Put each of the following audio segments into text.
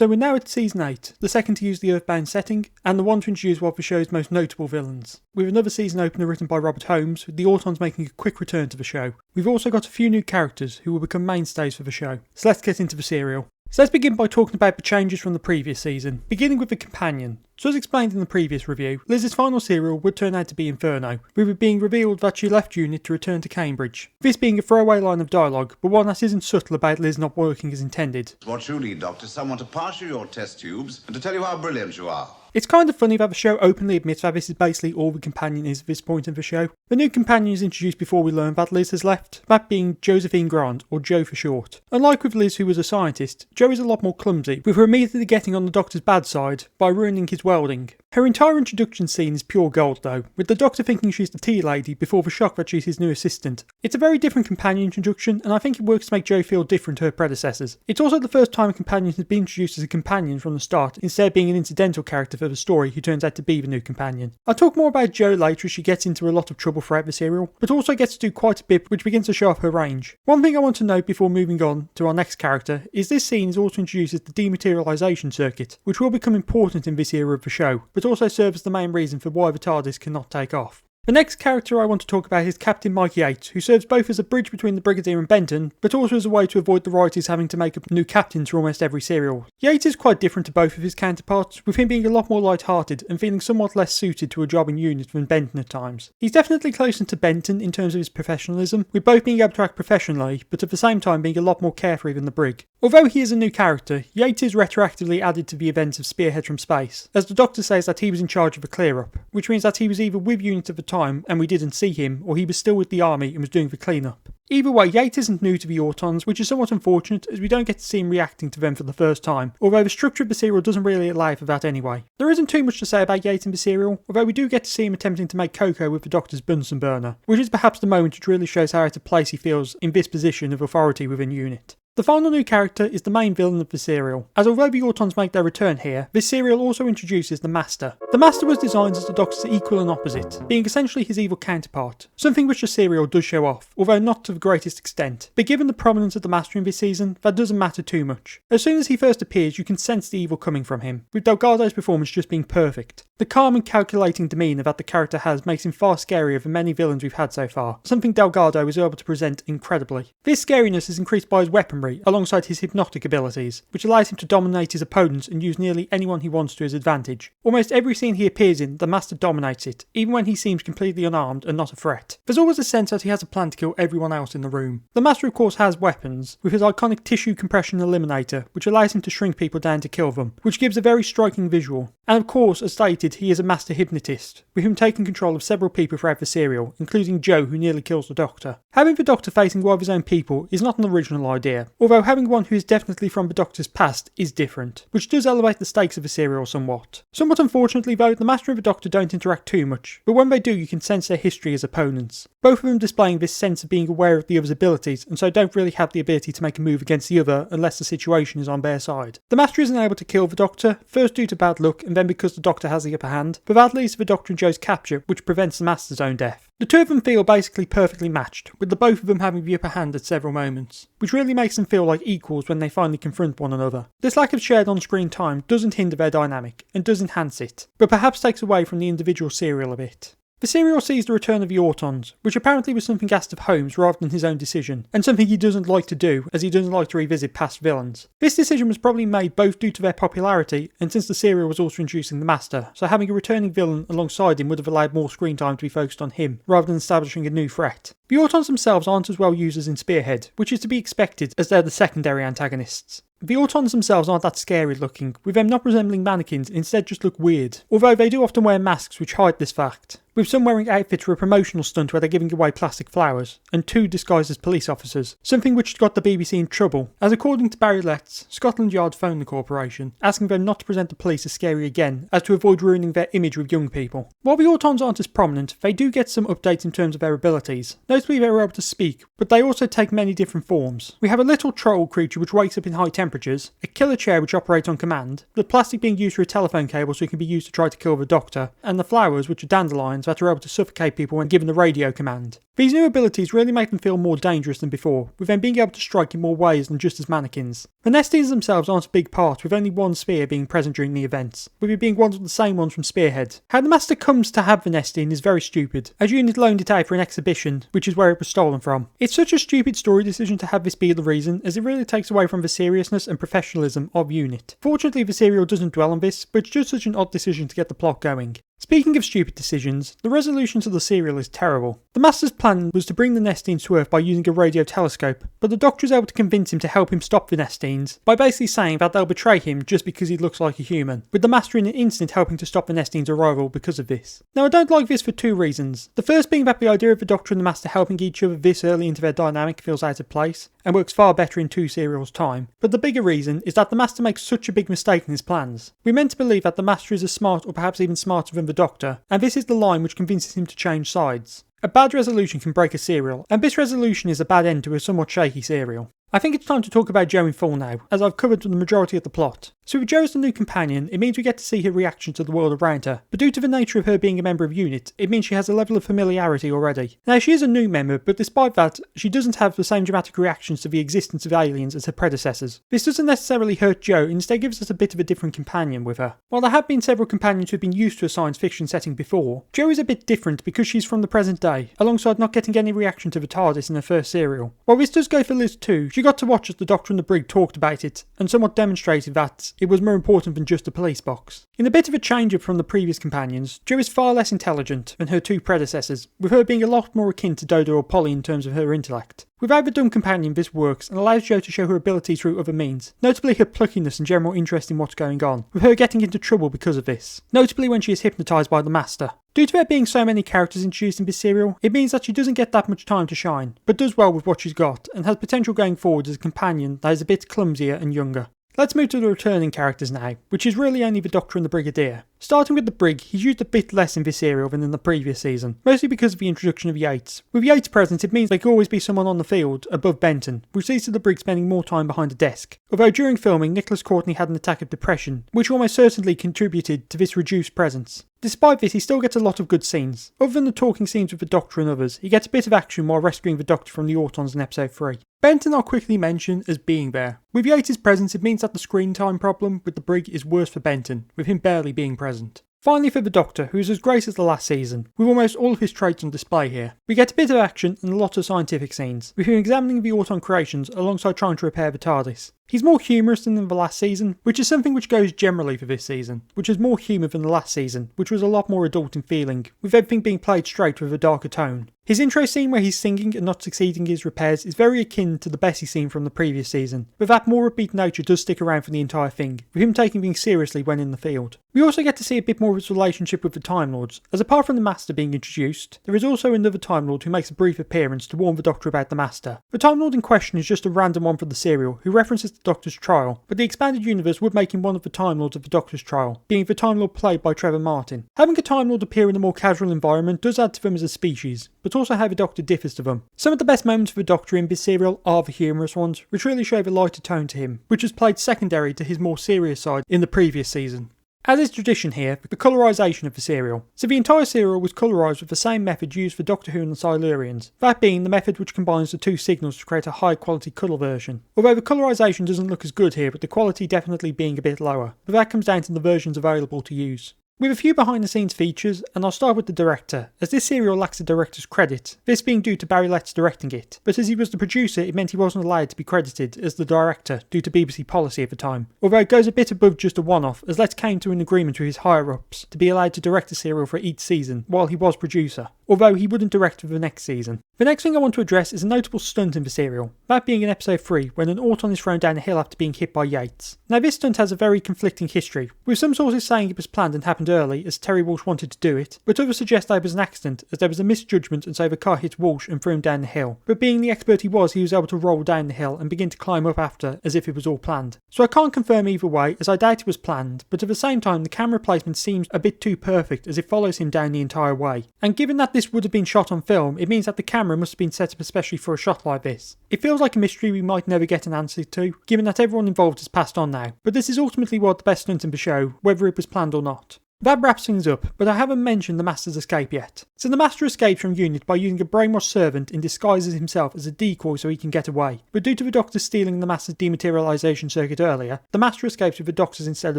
So we're now at Season 8, the second to use the Earthbound setting, and the one to introduce one of the show's most notable villains. With another season opener written by Robert Holmes, with the Autons making a quick return to the show. We've also got a few new characters who will become mainstays for the show. So let's get into the serial. So let's begin by talking about the changes from the previous season, beginning with the companion. So as explained in the previous review, Liz's final serial would turn out to be Inferno, with it being revealed that she left UNIT to return to Cambridge. This being a throwaway line of dialogue, but one that isn't subtle about Liz not working as intended. What you need, Doctor, is someone to pass you your test tubes and to tell you how brilliant you are. It's kind of funny that the show openly admits that this is basically all the companion is at this point in the show. The new companion is introduced before we learn that Liz has left, that being Josephine Grant, or Jo for short. Unlike with Liz, who was a scientist, Jo is a lot more clumsy, with her immediately getting on the Doctor's bad side by ruining his welding. Her entire introduction scene is pure gold though, with the Doctor thinking she's the tea lady before the shock that she's his new assistant. It's a very different companion introduction, and I think it works to make Jo feel different to her predecessors. It's also the first time a companion has been introduced as a companion from the start, instead of being an incidental character for the story who turns out to be the new companion. I'll talk more about Jo later as she gets into a lot of trouble throughout the serial, but also gets to do quite a bit which begins to show off her range. One thing I want to note before moving on to our next character is this scene is also introduces the dematerialisation circuit, which will become important in this era of the show, but also serves as the main reason for why the TARDIS cannot take off. The next character I want to talk about is Captain Mike Yates, who serves both as a bridge between the Brigadier and Benton, but also as a way to avoid the writers having to make up new captains for almost every serial. Yates is quite different to both of his counterparts, with him being a lot more light-hearted and feeling somewhat less suited to a job in UNIT than Benton at times. He's definitely closer to Benton in terms of his professionalism, with both being able to act professionally, but at the same time being a lot more carefree than the Brig. Although he is a new character, Yates is retroactively added to the events of Spearhead from Space, as the Doctor says that he was in charge of a clear-up, which means that he was either with UNIT at the time and we didn't see him, or he was still with the army and was doing the clean-up. Either way, Yates isn't new to the Autons, which is somewhat unfortunate as we don't get to see him reacting to them for the first time, although the structure of the serial doesn't really allow for that anyway. There isn't too much to say about Yates in the serial, although we do get to see him attempting to make cocoa with the Doctor's Bunsen burner, which is perhaps the moment which really shows how out of place he feels in this position of authority within UNIT. The final new character is the main villain of the serial, as although the Autons make their return here, this serial also introduces the Master. The Master was designed as the Doctor's equal and opposite, being essentially his evil counterpart, something which the serial does show off, although not to the greatest extent. But given the prominence of the Master in this season, that doesn't matter too much. As soon as he first appears, you can sense the evil coming from him, with Delgado's performance just being perfect. The calm and calculating demeanour that the character has makes him far scarier than many villains we've had so far, something Delgado is able to present incredibly. This scariness is increased by his weaponry, alongside his hypnotic abilities, which allows him to dominate his opponents and use nearly anyone he wants to his advantage. Almost every scene he appears in, the Master dominates it, even when he seems completely unarmed and not a threat. There's always a sense that he has a plan to kill everyone else in the room. The Master of course has weapons, with his iconic tissue compression eliminator, which allows him to shrink people down to kill them, which gives a very striking visual. And of course, as stated, he is a master hypnotist, with him taking control of several people throughout the serial, including Jo, who nearly kills the Doctor. Having the Doctor facing one of his own people is not an original idea, although having one who is definitely from the Doctor's past is different, which does elevate the stakes of the serial somewhat. Somewhat unfortunately though, the Master and the Doctor don't interact too much, but when they do you can sense their history as opponents. Both of them displaying this sense of being aware of the other's abilities, and so don't really have the ability to make a move against the other unless the situation is on their side. The Master isn't able to kill the Doctor, first due to bad luck and then because the Doctor has the upper hand, but that leads to the Doctor and Jo's capture, which prevents the Master's own death. The two of them feel basically perfectly matched, with the both of them having the upper hand at several moments, which really makes them feel like equals when they finally confront one another. This lack of shared on-screen time doesn't hinder their dynamic, and does enhance it, but perhaps takes away from the individual serial a bit. The serial sees the return of the Autons, which apparently was something asked of Holmes rather than his own decision, and something he doesn't like to do, as he doesn't like to revisit past villains. This decision was probably made both due to their popularity, and since the serial was also introducing the Master, so having a returning villain alongside him would have allowed more screen time to be focused on him, rather than establishing a new threat. The Autons themselves aren't as well used as in Spearhead, which is to be expected, as they're the secondary antagonists. The Autons themselves aren't that scary looking, with them not resembling mannequins, instead just look weird, although they do often wear masks which hide this fact, with some wearing outfits for a promotional stunt where they're giving away plastic flowers, and two disguised as police officers, something which got the BBC in trouble, as according to Barry Letts, Scotland Yard phoned the corporation, asking them not to present the police as scary again, as to avoid ruining their image with young people. While the Autons aren't as prominent, they do get some updates in terms of their abilities. Notably they are able to speak, but they also take many different forms. We have a little troll creature which wakes up in high temperature temperatures, a killer chair which operates on command, the plastic being used for a telephone cable so it can be used to try to kill the Doctor, and the flowers which are dandelions that are able to suffocate people when given the radio command. These new abilities really make them feel more dangerous than before, with them being able to strike in more ways than just as mannequins. The Nestines themselves aren't a big part, with only one sphere being present during the events, with it being one of the same ones from Spearhead. How the Master comes to have the Nestine is very stupid, as Unit loaned it out for an exhibition, which is where it was stolen from. It's such a stupid story decision to have this be the reason, as it really takes away from the seriousness and professionalism of Unit. Fortunately, the serial doesn't dwell on this, but it's just such an odd decision to get the plot going. Speaking of stupid decisions, the resolution to the serial is terrible. The Master's plan was to bring the Nestines to Earth by using a radio telescope, but the Doctor is able to convince him to help him stop the Nestines by basically saying that they'll betray him just because he looks like a human, with the Master in an instant helping to stop the Nestines' arrival because of this. Now, I don't like this for two reasons. The first being that the idea of the Doctor and the Master helping each other this early into their dynamic feels out of place, and works far better in two serials' time. But the bigger reason is that the Master makes such a big mistake in his plans. We're meant to believe that the Master is as smart or perhaps even smarter than the Doctor, and this is the line which convinces him to change sides. A bad resolution can break a serial, and this resolution is a bad end to a somewhat shaky serial. I think it's time to talk about Jo in full now, as I've covered the majority of the plot. So with Jo as the new companion, it means we get to see her reaction to the world around her, but due to the nature of her being a member of Unit, it means she has a level of familiarity already. Now she is a new member, but despite that, she doesn't have the same dramatic reactions to the existence of aliens as her predecessors. This doesn't necessarily hurt Jo, instead gives us a bit of a different companion with her. While there have been several companions who've been used to a science fiction setting before, Jo is a bit different because she's from the present day, alongside not getting any reaction to the TARDIS in her first serial. While this does go for Liz too, she got to watch as the Doctor and the Brig talked about it, and somewhat demonstrated that it was more important than just a police box. In a bit of a change-up from the previous companions, Jo is far less intelligent than her two predecessors, with her being a lot more akin to Dodo or Polly in terms of her intellect. Without the dumb companion, this works and allows Jo to show her abilities through other means, notably her pluckiness and general interest in what's going on, with her getting into trouble because of this, notably when she is hypnotised by the Master. Due to there being so many characters introduced in this serial, it means that she doesn't get that much time to shine, but does well with what she's got, and has potential going forward as a companion that is a bit clumsier and younger. Let's move to the returning characters now, which is really only the Doctor and the Brigadier. Starting with the Brig, he's used a bit less in this serial than in the previous season, mostly because of the introduction of Yates. With Yates present, it means there could always be someone on the field above Benton, which leads to the Brig spending more time behind a desk. Although during filming, Nicholas Courtney had an attack of depression, which almost certainly contributed to this reduced presence. Despite this, he still gets a lot of good scenes. Other than the talking scenes with the Doctor and others, he gets a bit of action while rescuing the Doctor from the Autons in episode 3. Benton I'll quickly mention as being there. With Yates' presence, it means that the screen time problem with the Brig is worse for Benton, with him barely being present. Finally for the Doctor, who's as great as the last season, with almost all of his traits on display here. We get a bit of action and a lot of scientific scenes, with him examining the Auton creations alongside trying to repair the TARDIS. He's more humorous than in the last season, which is something which goes generally for this season, which is more humour than the last season, which was a lot more adult in feeling, with everything being played straight with a darker tone. His intro scene where he's singing and not succeeding in his repairs is very akin to the Bessie scene from the previous season, but that more upbeat nature does stick around for the entire thing, with him taking things seriously when in the field. We also get to see a bit more of his relationship with the Time Lords, as apart from the Master being introduced, there is also another Time Lord who makes a brief appearance to warn the Doctor about the Master. The Time Lord in question is just a random one from the serial, who references the Doctor's trial, but the expanded universe would make him one of the Time Lords of the Doctor's trial, being the Time Lord played by Trevor Martin. Having a Time Lord appear in a more casual environment does add to them as a species, but also how the Doctor differs to them. Some of the best moments for the Doctor in this serial are the humorous ones, which really show the lighter tone to him, which was played secondary to his more serious side in the previous season. As is tradition here, the colorisation of the serial. So the entire serial was colorised with the same method used for Doctor Who and the Silurians, that being the method which combines the two signals to create a high quality colour version. Although the colorisation doesn't look as good here, but the quality definitely being a bit lower, but that comes down to the versions available to use. With a few behind the scenes features, and I'll start with the director, as this serial lacks a director's credit, this being due to Barry Letts directing it, but as he was the producer it meant he wasn't allowed to be credited as the director due to BBC policy at the time, although it goes a bit above just a one-off, as Letts came to an agreement with his higher-ups to be allowed to direct the serial for each season while he was producer, although he wouldn't direct for the next season. The next thing I want to address is a notable stunt in the serial, that being in episode 3 when an Auton is thrown down a hill after being hit by Yates. Now this stunt has a very conflicting history, with some sources saying it was planned and happened early as Terry Walsh wanted to do it, but others suggest that it was an accident as there was a misjudgment and so the car hit Walsh and threw him down the hill. But being the expert he was able to roll down the hill and begin to climb up after as if it was all planned. So I can't confirm either way as I doubt it was planned, but at the same time the camera placement seems a bit too perfect as it follows him down the entire way. And given that this would have been shot on film, it means that the camera must have been set up especially for a shot like this. It feels like a mystery we might never get an answer to, given that everyone involved has passed on now, but this is ultimately what the best stunt in the show, whether it was planned or not. That wraps things up, but I haven't mentioned the Master's escape yet. So the Master escapes from Unit by using a brainwashed servant and disguises himself as a decoy so he can get away. But due to the Doctor stealing the Master's dematerialisation circuit earlier, the Master escapes with the Doctor's instead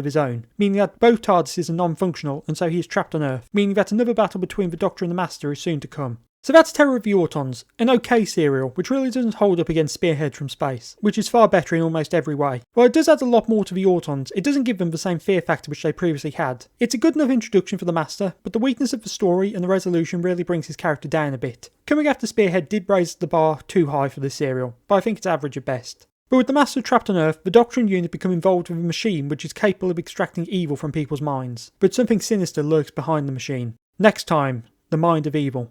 of his own, meaning that both TARDISes are non-functional and so he is trapped on Earth, meaning that another battle between the Doctor and the Master is soon to come. So that's Terror of the Autons, an okay serial, which really doesn't hold up against Spearhead from Space, which is far better in almost every way. While it does add a lot more to the Autons, it doesn't give them the same fear factor which they previously had. It's a good enough introduction for the Master, but the weakness of the story and the resolution really brings his character down a bit. Coming after Spearhead did raise the bar too high for this serial, but I think it's average at best. But with the Master trapped on Earth, the Doctor and Unit become involved with a machine which is capable of extracting evil from people's minds. But something sinister lurks behind the machine. Next time, the Mind of Evil.